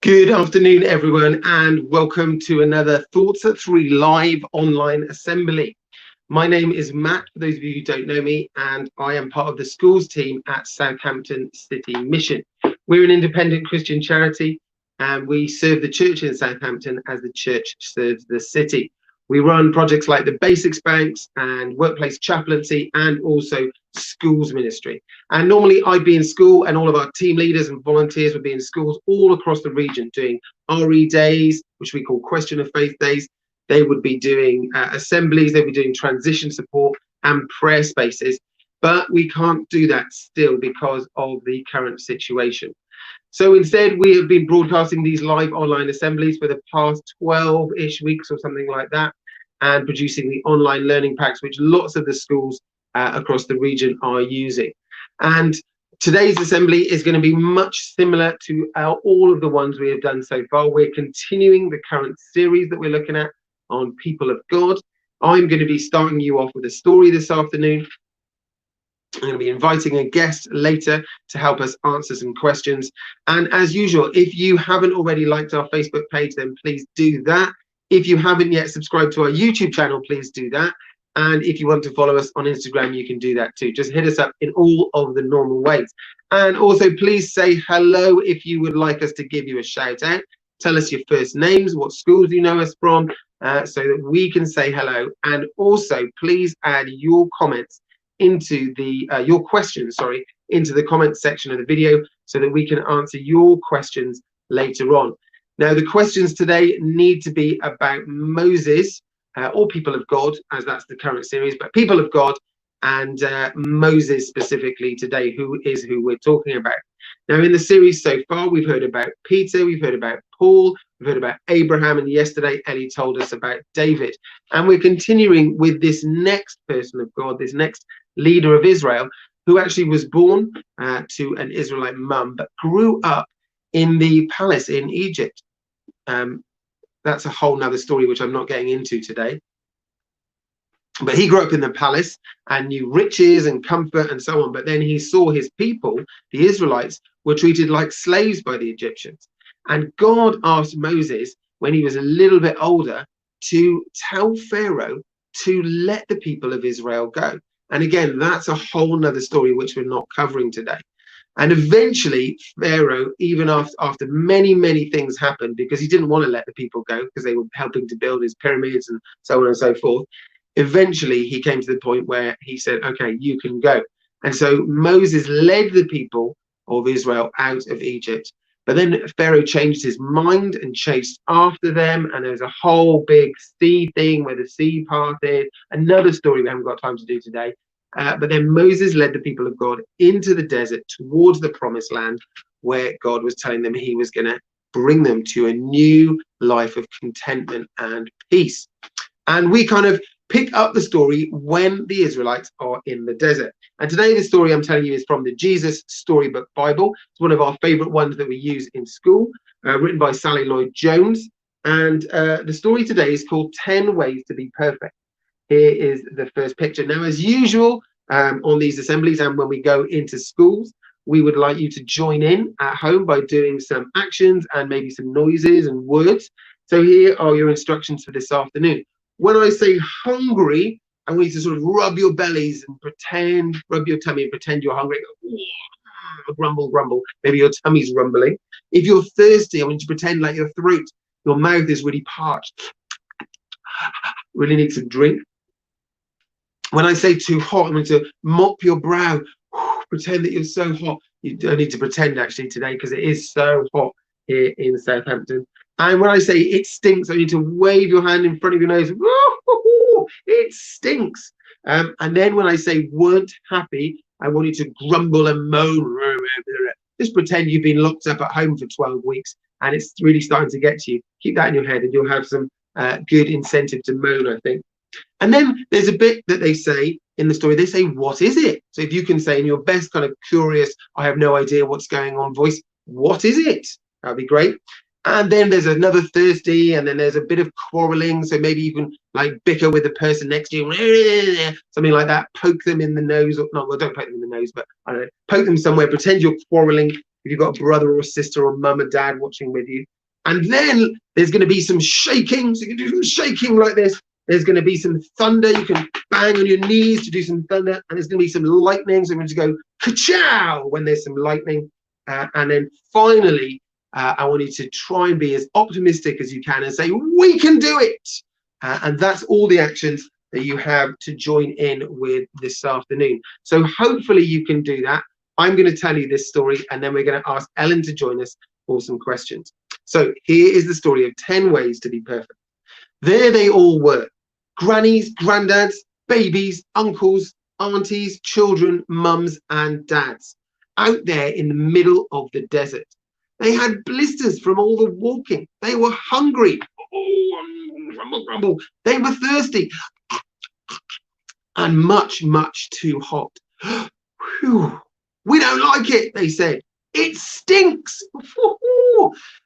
Good afternoon, everyone, and welcome to another Thoughts at 3 live online assembly. My name is Matt, for those of you who don't know me, and I am part of the schools team at Southampton City Mission. We're an independent Christian charity, and we serve the church in Southampton as the church serves the city. We run projects like the Basics Banks and Workplace Chaplaincy and also schools ministry. And normally I'd be in school and all of our team leaders and volunteers would be in schools all across the region doing RE days, which we call Question of Faith days. They would be doing assemblies, they'd be doing transition support and prayer spaces. But we can't do that still because of the current situation. So instead, we have been broadcasting these live online assemblies for the past 12-ish weeks or something like that, and producing the online learning packs, which lots of the schools across the region are using. And today's assembly is going to be much similar to all of the ones we have done so far. We're continuing the current series that we're looking at on people of God. I'm going to be starting you off with a story this afternoon. I'm going to be inviting a guest later to help us answer some questions. And as usual, if you haven't already liked our Facebook page, then please do that. If you haven't yet subscribed to our YouTube channel, please do that. And if you want to follow us on Instagram, you can do that too. Just hit us up in all of the normal ways. And also, please say hello if you would like us to give you a shout out. Tell us your first names, what schools you know us from, so that we can say hello. And also, please add your comments into the your questions, into the comment section of the video so that we can answer your questions later on. Now, the questions today need to be about Moses or people of God, as that's the current series, but people of God and Moses specifically today, who we're talking about. Now, in the series so far, we've heard about Peter, we've heard about Paul, we've heard about Abraham, and yesterday Ellie told us about David. And we're continuing with this next person of God, this next leader of Israel, who actually was born to an Israelite mum, but grew up in the palace in Egypt. That's a whole nother story, which I'm not getting into today. But he grew up in the palace and knew riches and comfort and so on. But then he saw his people, the Israelites, were treated like slaves by the Egyptians. And God asked Moses, when he was a little bit older, to tell Pharaoh to let the people of Israel go. And again, that's a whole nother story, which we're not covering today. And eventually, Pharaoh, even after many things happened, because he didn't want to let the people go, because they were helping to build his pyramids and so on and so forth, eventually he came to the point where he said, okay, you can go. And so Moses led the people of Israel out of Egypt. But then Pharaoh changed his mind and chased after them. And there was a whole big sea thing where the sea parted. Another story we haven't got time to do today. But then Moses led the people of God into the desert towards the promised land, where God was telling them he was going to bring them to a new life of contentment and peace. And we kind of pick up the story when the Israelites are in the desert. And today the story I'm telling you is from the Jesus Storybook Bible. It's one of our favorite ones that we use in school, written by Sally Lloyd-Jones. And the story today is called 10 Ways to Be Perfect. Here is the first picture. Now, as usual, on these assemblies and when we go into schools, we would like you to join in at home by doing some actions and maybe some noises and words. So here are your instructions for this afternoon. When I say hungry, I want you to sort of rub your bellies and rub your tummy and pretend you're hungry. Grumble, grumble. Maybe your tummy's rumbling. If you're thirsty, I want you to pretend like your throat, your mouth is really parched. Really need some drink. When I say too hot, I want you to mop your brow. Pretend that you're so hot. You don't need to pretend actually today, because it is so hot here in Southampton. And when I say it stinks, I need to wave your hand in front of your nose. It stinks. And then when I say weren't happy, I want you to grumble and moan. Just pretend you've been locked up at home for 12 weeks and it's really starting to get to you. Keep that in your head and you'll have some good incentive to moan, I think. And then there's a bit that they say in the story. They say, what is it? So if you can say in your best kind of curious, I have no idea what's going on voice, what is it? That'd be great. And then there's another thirsty, and then there's a bit of quarreling. So maybe you can like bicker with the person next to you, something like that. Poke them in the nose, or not, well, don't poke them in the nose, but I don't know, poke them somewhere. Pretend you're quarreling. If you've got a brother or sister or mum or dad watching with you, And then there's going to be some shaking. So you can do some shaking like this. There's going to be some thunder. You can bang on your knees to do some thunder. And there's going to be some lightning. So I'm going to go ka-chow when there's some lightning. And then finally, I want you to try and be as optimistic as you can and say, we can do it. And that's all the actions that you have to join in with this afternoon. So hopefully you can do that. I'm going to tell you this story, and then we're going to ask Ellen to join us for some questions. So here is the story of 10 ways to be perfect. There they all were. Grannies, granddads, babies, uncles, aunties, children, mums and dads, out there in the middle of the desert. They had blisters from all the walking. They were hungry. Oh, rumble, rumble. They were thirsty. And much, much too hot. Whew. We don't like it, they said. It stinks.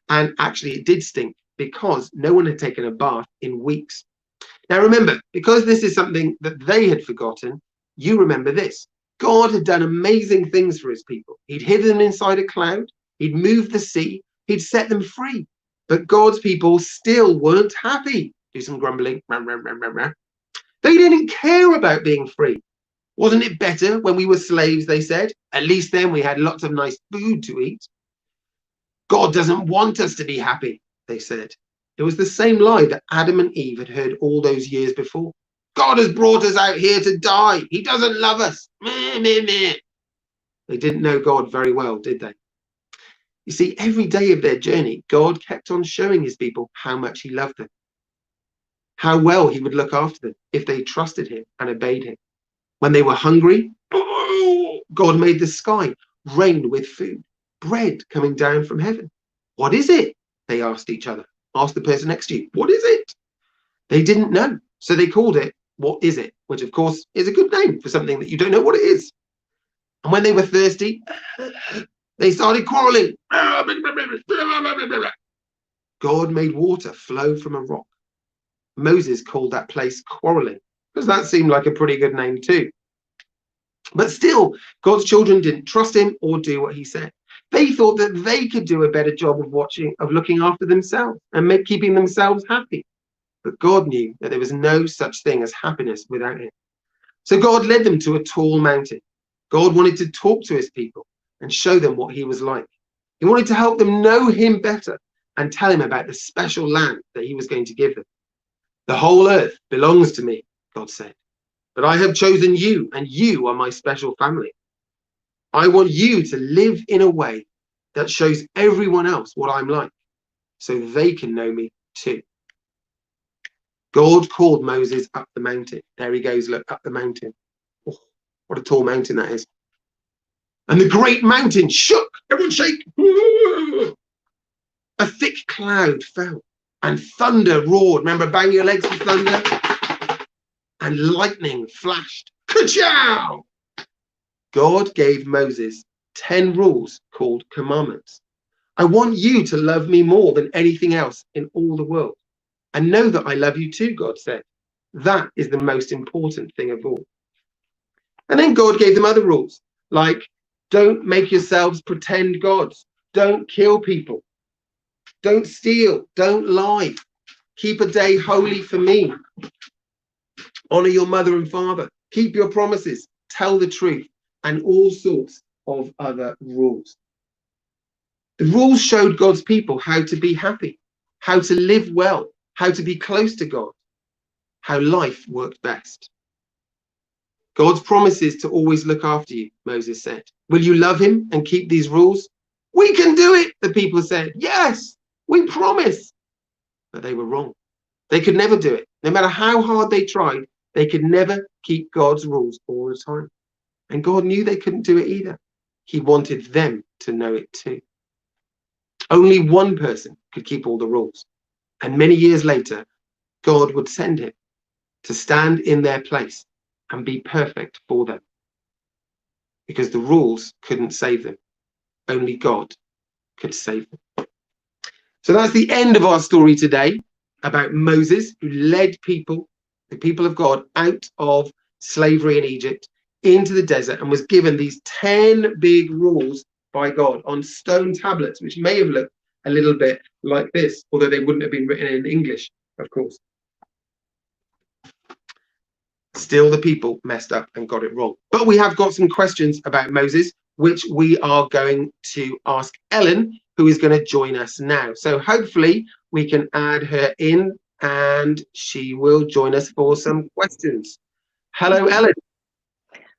And actually it did stink because no one had taken a bath in weeks. Now remember, because this is something that they had forgotten, you remember this. God had done amazing things for his people. He'd hidden them inside a cloud. He'd moved the sea. He'd set them free. But God's people still weren't happy. Do some grumbling. They didn't care about being free. Wasn't it better when we were slaves, they said? At least then we had lots of nice food to eat. God doesn't want us to be happy, they said. It was the same lie that Adam and Eve had heard all those years before. God has brought us out here to die. He doesn't love us. Meh, meh, meh. They didn't know God very well, did they? You see, every day of their journey, God kept on showing his people how much he loved them, how well he would look after them if they trusted him and obeyed him. When they were hungry, God made the sky rain with food, bread coming down from heaven. What is it? They asked each other. Ask the person next to you, what is it? They didn't know, so they called it, what is it? Which of course is a good name for something that you don't know what it is. And when they were thirsty, they started quarreling. God made water flow from a rock. Moses called that place quarreling, because that seemed like a pretty good name too. But still, God's children didn't trust him or do what he said. They thought that they could do a better job of looking after themselves and keeping themselves happy. But God knew that there was no such thing as happiness without him. So God led them to a tall mountain. God wanted to talk to his people and show them what he was like. He wanted to help them know him better and tell him about the special land that he was going to give them. The whole earth belongs to me, God said. But I have chosen you, and you are my special family. I want you to live in a way that shows everyone else what I'm like, so they can know me too. God called Moses up the mountain. There he goes, look, up the mountain. Oh, what a tall mountain that is. And the great mountain shook. Everyone shake. A thick cloud fell and thunder roared. Remember, bang your legs for thunder? And lightning flashed. Ka-chow! God gave Moses 10 rules called commandments. I want you to love me more than anything else in all the world. And know that I love you too, God said. That is the most important thing of all. And then God gave them other rules, like don't make yourselves pretend gods. Don't kill people. Don't steal. Don't lie. Keep a day holy for me. Honor your mother and father. Keep your promises. Tell the truth. And all sorts of other rules. The rules showed God's people how to be happy, how to live well, how to be close to God, how life worked best. God's promises to always look after you, Moses said. Will you love him and keep these rules? We can do it, the people said. Yes, we promise. But they were wrong. They could never do it. No matter how hard they tried, they could never keep God's rules all the time. And God knew they couldn't do it either. He wanted them to know it too. Only one person could keep all the rules. And many years later, God would send him to stand in their place and be perfect for them. Because the rules couldn't save them. Only God could save them. So that's the end of our story today about Moses, who led the people of God, out of slavery in Egypt into the desert and was given these 10 big rules by God on stone tablets, which may have looked a little bit like this, although they wouldn't have been written in English, of course. Still, the people messed up and got it wrong. But we have got some questions about Moses, which we are going to ask Ellen, who is going to join us now. So hopefully we can add her in and she will join us for some questions. Hello, Ellen.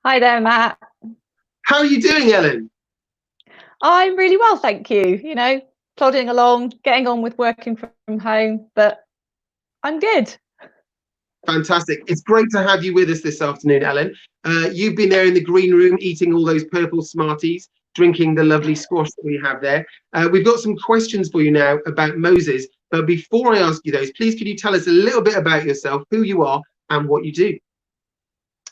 Hi there, Matt. How are you doing, Ellen? I'm really well, thank you. You know, plodding along, getting on with working from home, but I'm good. Fantastic. It's great to have you with us this afternoon, Ellen. You've been there in the green room eating all those purple Smarties, drinking the lovely squash that we have there. We've got some questions for you now about Moses. But before I ask you those, please could you tell us a little bit about yourself, who you are and what you do?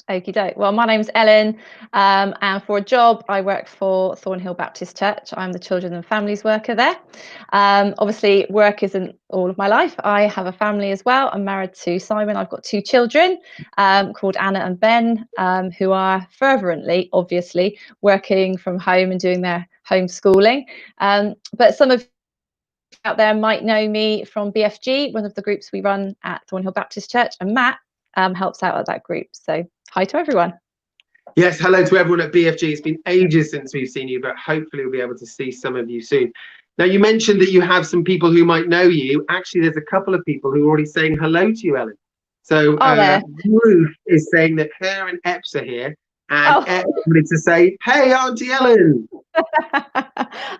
Okie doke. Well, my name's Ellen, and for a job, I work for Thornhill Baptist Church. I'm the children and families worker there. Obviously, work isn't all of my life. I have a family as well. I'm married to Simon. I've got 2 children called Anna and Ben, who are fervently, obviously, working from home and doing their homeschooling. But some of out there might know me from BFG, one of the groups we run at Thornhill Baptist Church, and Matt helps out at that group. So hi to everyone. Yes, hello to everyone at BFG. It's been ages since we've seen you, but hopefully we'll be able to see some of you soon. Now, you mentioned that you have some people who might know you. Actually, there's a couple of people who are already saying hello to you, Ellen. So Ruth is saying that her and Epps are here, and Epps wanted to say, hey, Auntie Ellen.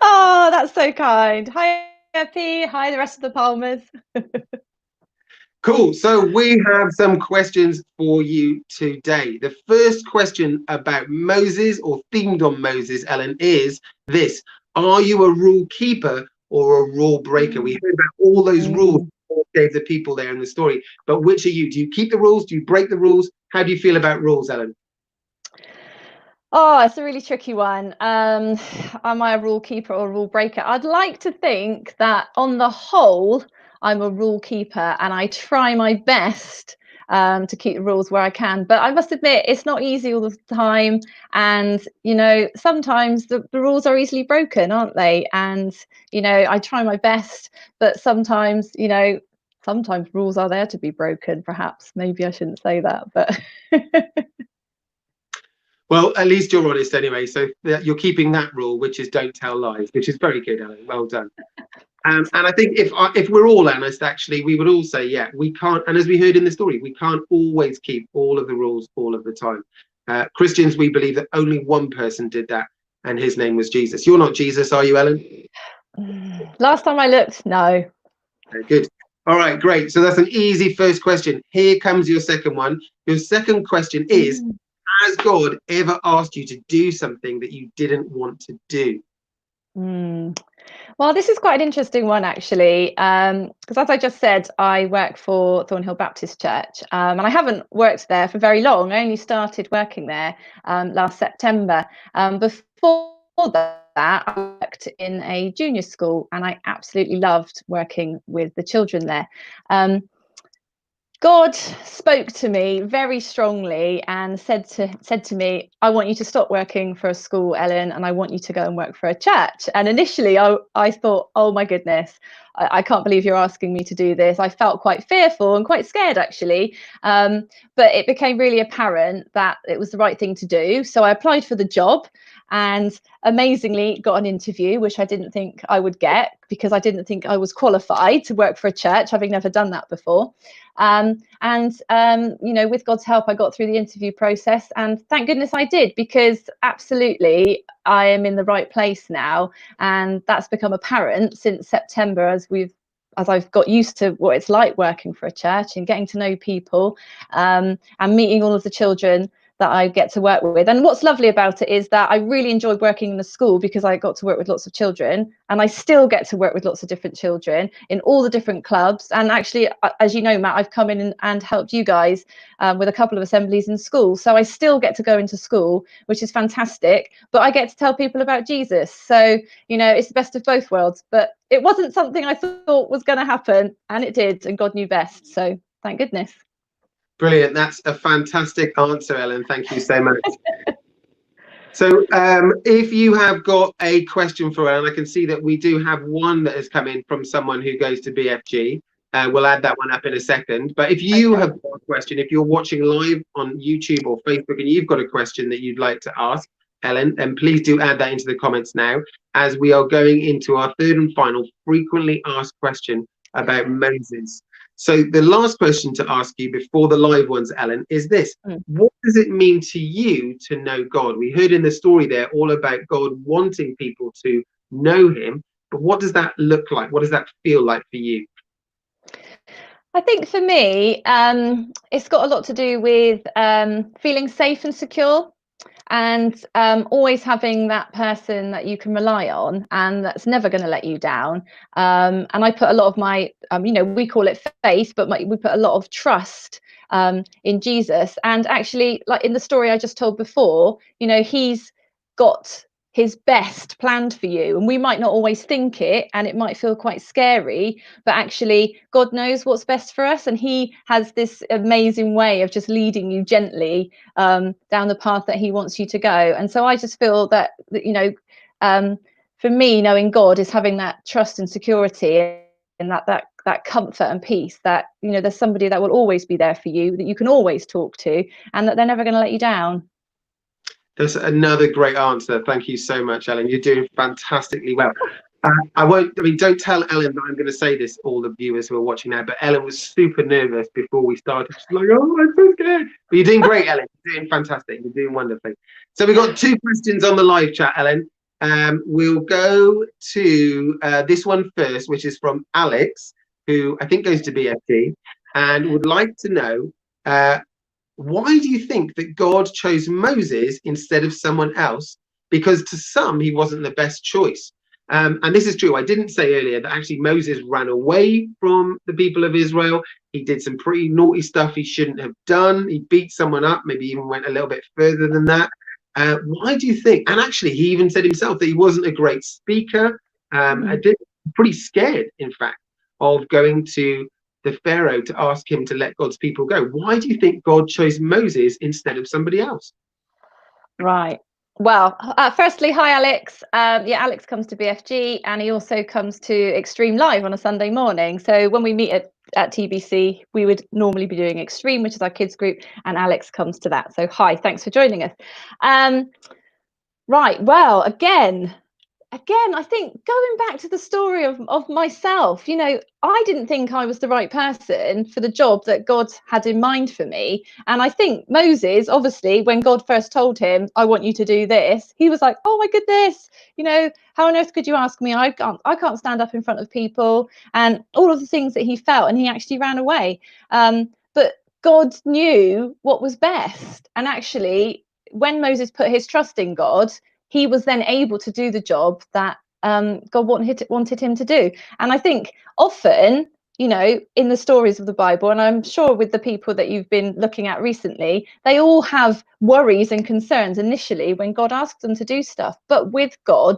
Oh, that's so kind. Hi, Eppie. Hi, the rest of the Palmers. Cool. So we have some questions for you today. The first question about Moses, or themed on Moses, Ellen, is this: are you a rule keeper or a rule breaker? We heard about all those rules God gave the people there in the story, but which are you? Do you keep the rules? Do you break the rules? How do you feel about rules, Ellen? Oh, it's a really tricky one. Am I a rule keeper or a rule breaker? I'd like to think that on the whole, I'm a rule keeper and I try my best to keep the rules where I can. But I must admit, it's not easy all the time. And, you know, sometimes the rules are easily broken, aren't they? And, you know, I try my best, but sometimes, you know, sometimes rules are there to be broken, perhaps. Maybe I shouldn't say that, but... Well, at least you're honest anyway. So you're keeping that rule, which is don't tell lies, which is very good, Ellen. Well done. And I think if we're all honest, actually, we would all say, yeah, we can't. And as we heard in the story, we can't always keep all of the rules all of the time. Christians, we believe that only one person did that, and his name was Jesus. You're not Jesus, are you, Ellen? Last time I looked, no. Very good. All right, great. So that's an easy first question. Here comes your second one. Your second question is, has God ever asked you to do something that you didn't want to do? Well, this is quite an interesting one, actually, because as I just said, I work for Thornhill Baptist Church, and I haven't worked there for very long. I only started working there last September. Before that, I worked in a junior school, and I absolutely loved working with the children there. God spoke to me very strongly and said to me, I want you to stop working for a school, Ellen, and I want you to go and work for a church. And initially I thought, oh my goodness, I can't believe you're asking me to do this. I felt quite fearful and quite scared, actually. But it became really apparent that it was the right thing to do. So I applied for the job and amazingly got an interview, which I didn't think I would get because I didn't think I was qualified to work for a church, having never done that before. You know, with God's help, I got through the interview process, and thank goodness I did, because absolutely I am in the right place now, and that's become apparent since September as I've got used to what it's like working for a church and getting to know people and meeting all of the children that I get to work with. And what's lovely about it is that I really enjoyed working in the school because I got to work with lots of children, and I still get to work with lots of different children in all the different clubs. And actually, as you know, Matt, I've come in and helped you guys with a couple of assemblies in school. So I still get to go into school, which is fantastic, but I get to tell people about Jesus. So, you know, it's the best of both worlds, but it wasn't something I thought was going to happen, and it did, and God knew best. So thank goodness. Brilliant. That's a fantastic answer, Ellen. Thank you so much. So if you have got a question for Ellen, I can see that we do have one that has come in from someone who goes to BFG. We'll add that one up in a second. But if you have got a question, if you're watching live on YouTube or Facebook and you've got a question that you'd like to ask Ellen, then please do add that into the comments now, as we are going into our third and final frequently asked question about Moses. So the last question to ask you before the live ones, Ellen, is this. What does it mean to you to know God? We heard in the story there all about God wanting people to know him, but what does that look like? What does that feel like for you? I think for me, it's got a lot to do with feeling safe and secure, and always having that person that you can rely on and that's never going to let you down. And I put a lot of my, we call it faith, but we put a lot of trust in Jesus. And actually, like in the story I just told before, he's got his best planned for you, and we might not always think it, and it might feel quite scary, but actually God knows what's best for us, and he has this amazing way of just leading you gently down the path that he wants you to go. And so I just feel that for me, knowing God is having that trust and security, and that comfort and peace that there's somebody that will always be there for you, that you can always talk to, and that they're never going to let you down. That's another great answer. Thank you so much, Ellen. You're doing fantastically well. Don't tell Ellen that I'm going to say this, all the viewers who are watching now, but Ellen was super nervous before we started. She's like, oh, I'm so scared. But you're doing great, Ellen. You're doing fantastic. You're doing wonderfully. So we've got 2 questions on the live chat, Ellen. We'll go to this one first, which is from Alex, who I think goes to BFG, and would like to know, why do you think that God chose Moses instead of someone else? Because to some, he wasn't the best choice. And this is true. I didn't say earlier that actually Moses ran away from the people of Israel. He did some pretty naughty stuff he shouldn't have done. He beat someone up, maybe even went a little bit further than that. Why do you think? And actually, he even said himself that he wasn't a great speaker. Pretty scared, in fact, of going to the Pharaoh to ask him to let God's people go. Why do you think God chose Moses instead of somebody else? Right. Well, firstly, hi, Alex. Alex comes to BFG, and he also comes to Extreme Live on a Sunday morning. So when we meet at TBC, we would normally be doing Extreme, which is our kids group, and Alex comes to that. So hi, thanks for joining us. Right. Well, again, I think going back to the story of myself, I didn't think I was the right person for the job that God had in mind for me. And I think Moses, obviously, when God first told him, I want you to do this, he was like, oh my goodness, how on earth could you ask me? I can't stand up in front of people, and all of the things that he felt, and he actually ran away. But God knew what was best. And actually, when Moses put his trust in God, he was then able to do the job that God wanted him to do. And I think often, in the stories of the Bible, and I'm sure with the people that you've been looking at recently, they all have worries and concerns initially when God asks them to do stuff. But with God,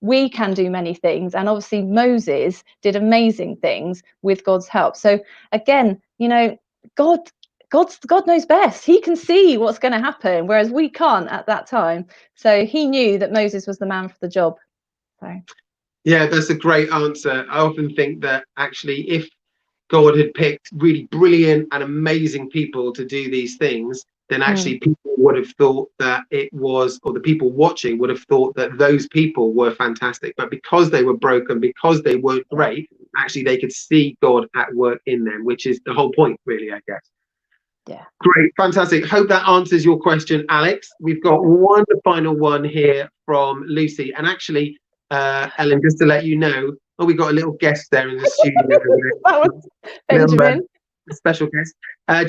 we can do many things. And obviously Moses did amazing things with God's help. So again, God knows best. He can see what's going to happen, whereas we can't at that time. So he knew that Moses was the man for the job. So yeah, that's a great answer. I often think that actually if God had picked really brilliant and amazing people to do these things, then actually people would have thought that it was, or the people watching would have thought that those people were fantastic. But because they were broken, because they weren't great, actually they could see God at work in them, which is the whole point, really, I guess. Yeah. Great, fantastic. Hope that answers your question, Alex. We've got one final one here from Lucy. And actually, Ellen, just to let you know, we got a little guest there in the studio. That was Benjamin. A special guest.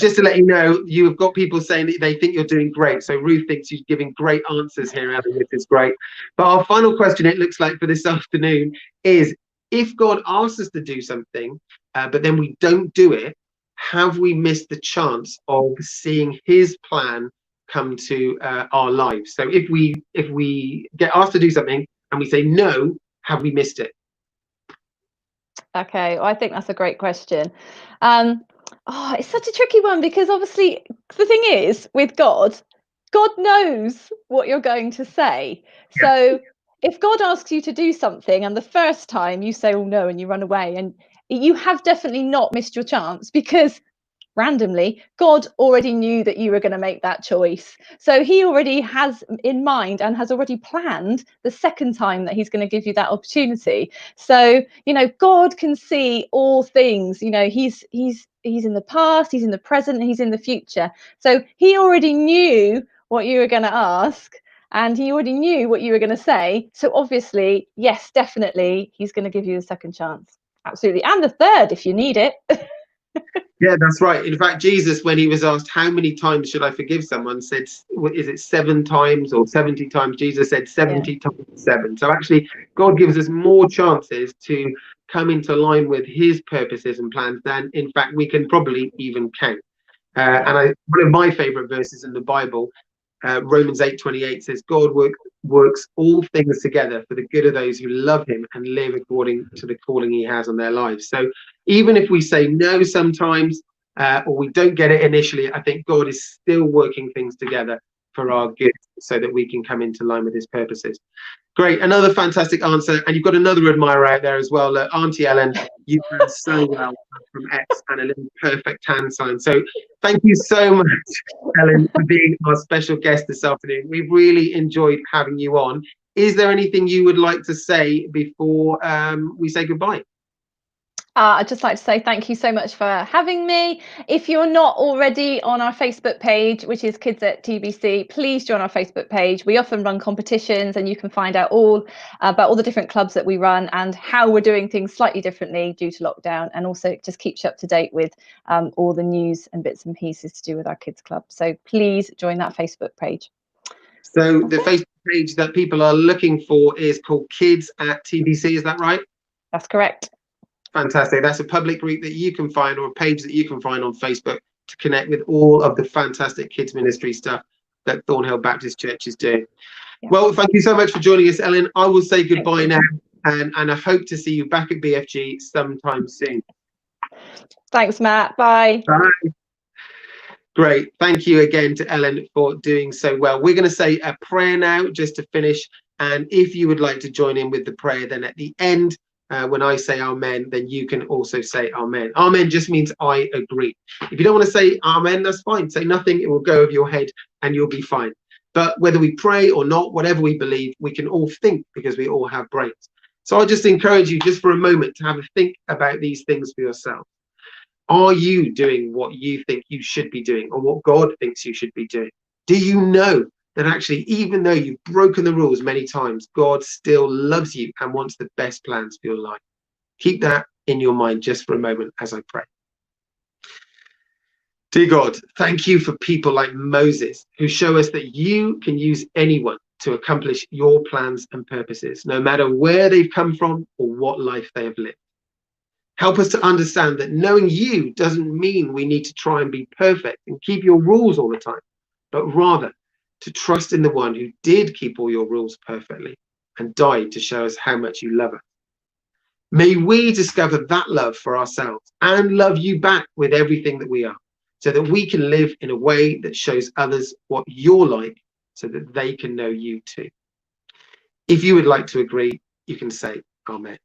Just to let you know, you have got people saying that they think you're doing great. So Ruth thinks you're giving great answers here, Ellen, which is great. But our final question, it looks like, for this afternoon is, if God asks us to do something, but then we don't do it, have we missed the chance of seeing his plan come to our lives? So if we get asked to do something and we say no, have we missed it? Okay, well, I think that's a great question. It's such a tricky one, because obviously the thing is with God, God knows what you're going to say. So if God asks you to do something and the first time you say, oh no, and you run away, and you have definitely not missed your chance, because randomly God already knew that you were going to make that choice. So he already has in mind and has already planned the second time that he's going to give you that opportunity. So, you know, God can see all things. You know, he's in the past, he's in the present, and he's in the future. So he already knew what you were going to ask, and he already knew what you were going to say. So obviously, yes, definitely, he's going to give you a second chance. Absolutely. And the third if you need it. Yeah, that's right. In fact, Jesus, when he was asked how many times should I forgive someone, said, is it 7 times or 70 times? Jesus said 70 times 7. So actually, God gives us more chances to come into line with his purposes and plans than, in fact, we can probably even count. And one of my favorite verses in the Bible, Romans 8:28 says, God works all things together for the good of those who love him and live according to the calling he has on their lives. So even if we say no sometimes, or we don't get it initially, I think God is still working things together for our good so that we can come into line with his purposes. Great. Another fantastic answer. And you've got another admirer out there as well. Auntie Ellen, you've done so well from X and a little perfect hand sign. So thank you so much, Ellen, for being our special guest this afternoon. We've really enjoyed having you on. Is there anything you would like to say before we say goodbye? I'd just like to say thank you so much for having me. If you're not already on our Facebook page, which is Kids at TBC, please join our Facebook page. We often run competitions, and you can find out all about all the different clubs that we run and how we're doing things slightly differently due to lockdown, and also just keeps you up to date with all the news and bits and pieces to do with our kids club. So please join that Facebook page. So the Facebook page that people are looking for is called Kids at TBC, is that right? That's correct. Fantastic. That's a public group that you can find, or a page that you can find on Facebook, to connect with all of the fantastic kids ministry stuff that Thornhill Baptist Church is doing. Yeah. Well, thank you so much for joining us, Ellen. I will say goodbye now, and I hope to see you back at BFG sometime soon. Thanks, Matt. Bye. Bye. Great. Thank you again to Ellen for doing so well. We're going to say a prayer now just to finish. And if you would like to join in with the prayer, then at the end, when I say amen, then you can also say amen. Amen just means I agree. If you don't want to say amen, that's fine. Say nothing. It will go over your head and you'll be fine. But whether we pray or not, whatever we believe, we can all think, because we all have brains. So I'll just encourage you just for a moment to have a think about these things for yourself. Are you doing what you think you should be doing, or what God thinks you should be doing? Do you know that actually, even though you've broken the rules many times, God still loves you and wants the best plans for your life? Keep that in your mind just for a moment as I pray. Dear God, thank you for people like Moses, who show us that you can use anyone to accomplish your plans and purposes, no matter where they've come from or what life they have lived. Help us to understand that knowing you doesn't mean we need to try and be perfect and keep your rules all the time, but rather to trust in the one who did keep all your rules perfectly and died to show us how much you love us. May we discover that love for ourselves and love you back with everything that we are, so that we can live in a way that shows others what you're like, so that they can know you too. If you would like to agree, you can say amen.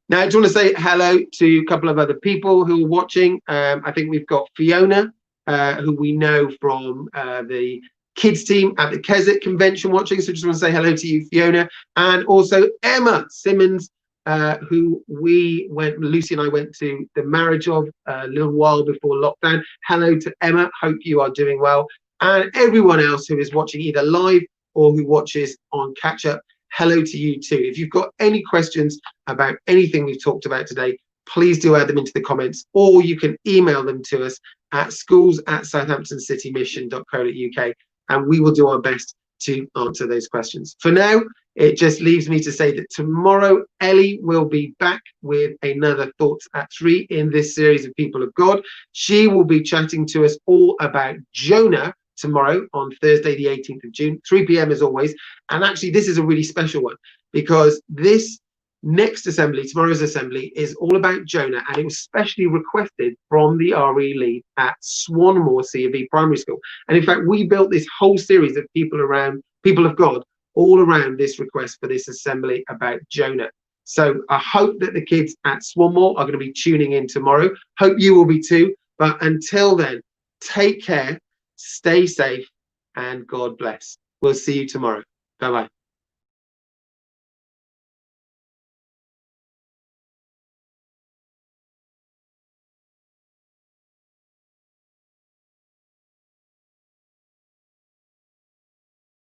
Now, I just want to say hello to a couple of other people who are watching. I think we've got Fiona, who we know from the kids team at the Keswick convention watching. So just want to say hello to you, Fiona. And also Emma Simmons, who Lucy and I went to the marriage of a little while before lockdown. Hello to Emma. Hope you are doing well. And everyone else who is watching either live or who watches on catch up, hello to you too. If you've got any questions about anything we've talked about today, please do add them into the comments, or you can email them to us at schools@southamptoncitymission.co.uk, and we will do our best to answer those questions. For now, it just leaves me to say that tomorrow Ellie will be back with another Thoughts at 3 in this series of People of God. She will be chatting to us all about Jonah tomorrow on Thursday the 18th of June, 3 p.m. as always. And actually this is a really special one, because this Next assembly, tomorrow's assembly, is all about Jonah, and it was specially requested from the RE lead at Swanmore C of E Primary School. And in fact, we built this whole series of people of God, all around this request for this assembly about Jonah. So I hope that the kids at Swanmore are going to be tuning in tomorrow. Hope you will be too. But until then, take care, stay safe, and God bless. We'll see you tomorrow. Bye-bye.